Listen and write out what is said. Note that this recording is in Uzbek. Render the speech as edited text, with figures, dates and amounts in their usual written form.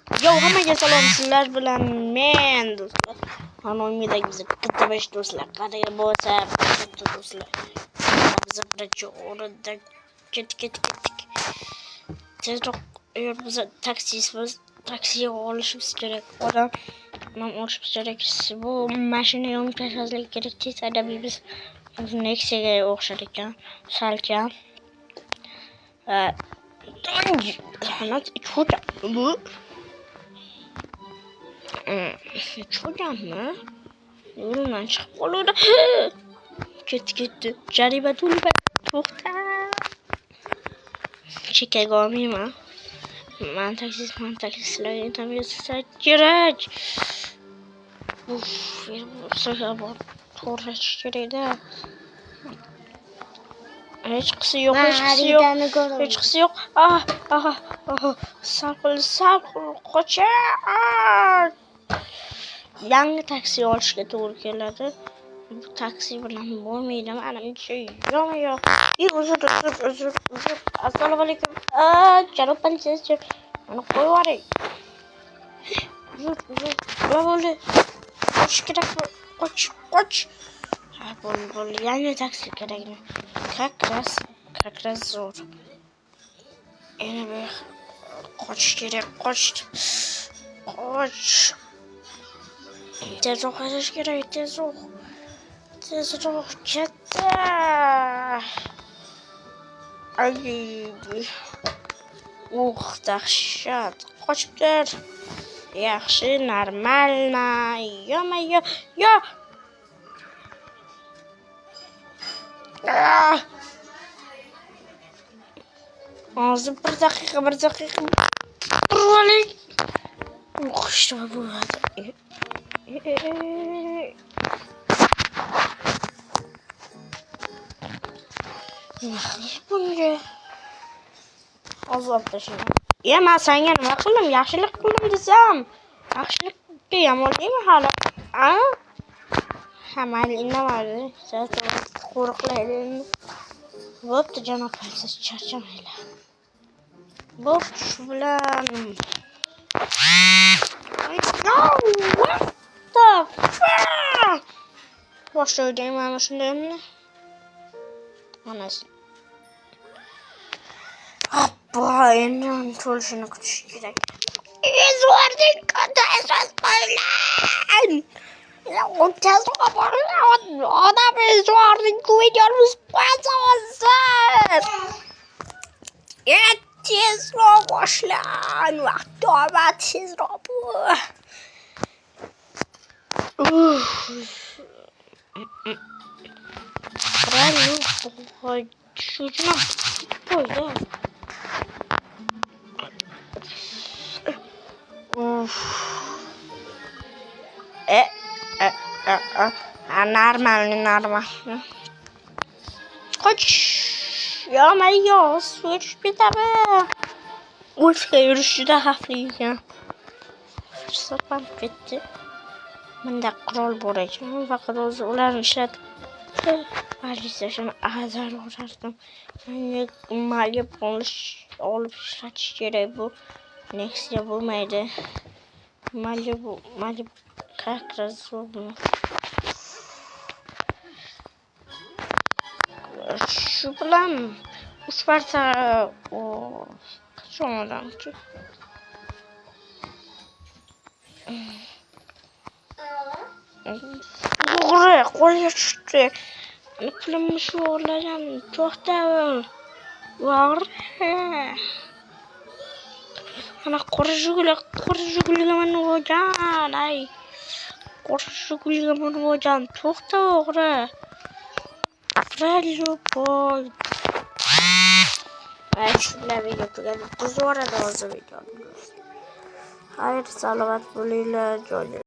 Yo, hammaga salom, sizlar bilan men do'stlar. Hanomidagi biz katta 5 do'stlar. Qanaqa bo'lsa, katta do'stlar. Biz birinchi o'rinda ketdik. Tezroq biz taksiga olishimiz kerak. Odam olishimiz kerak. Bu mashina yonib tashlashlik kerak. Tezda biz Nexia'ga o'xshar ekan, salkam. Lanet çocuk bu. Çocuğum yolundan çıkıp oluyor. Gitti. Caribe tulbe. Tohta. Çeker görmeyeyim ha. Mantaksizler yöntemiyse gerek. Uf, bu sefer bu torra çiçeğiydi. Hiç kısı yok. Sağ ol, koçer. Yangi taksi olishga to'g'ri keladi. Bu taksi bilan bo'lmaydi. Menimcha yo'q. Uzr. Assalomu alaykum. Janob politsiyachi. Mana qo'yib yuboring. Uzr. Nima bo'ldi? Qoch kerak. Qoch. Ha, bo'ldi. Yangi taksi kerakmi? Как раз zo'r. Yana bir qochish kerak. Qoch. Tezroq haydashish kerak. Tezroq katta. Dahshat. Qochibdir. Yaxshi, normalna. Yo. Hozir bir daqiqa. Turalik. İşte bu. Bunga azobda shuni. Men senga nima qildim? Yaxshilik qildim desam, yaxshilikka yomon deymi hali? Mayli, indamadi. Qo'riqlaydi. Bo'pti, janob politsiya, charchamanglar. Bo'pti, shu bilan. What the fuck? Boshlaydi mana shundaymi? Onasi. Abba, endi to'lishini kutish kerak. Izvorning qanday qo'ylan. Odam izvorning videoni qo'ysa. Tezroq boshlan. Vaqt obat tezroq. Şuna böyle. Normal. Koç. Ya, sürüş bir tabi. Ulf'e yürüyüşü de hafifliyken. Fırsatman bitti. Ben de kral boracağım. Fakat ularını işletip. Maalesef şunu azar uğraştım. Maliye olup işletiş gereği bu. Nexia bulmaydı. Maliye kakra zor mu? Şu plan uçvarsa o kaç olmadan ki? Oraya koyuyor işte. Kılmış olacağım. Çok da var. Ana korşugulga mana hocam. Ay. Korşugulga mana hocam. Çok da var. Правильно пой. Şöyle video geldi. Bu arada o video. Hayır, salavat buluyla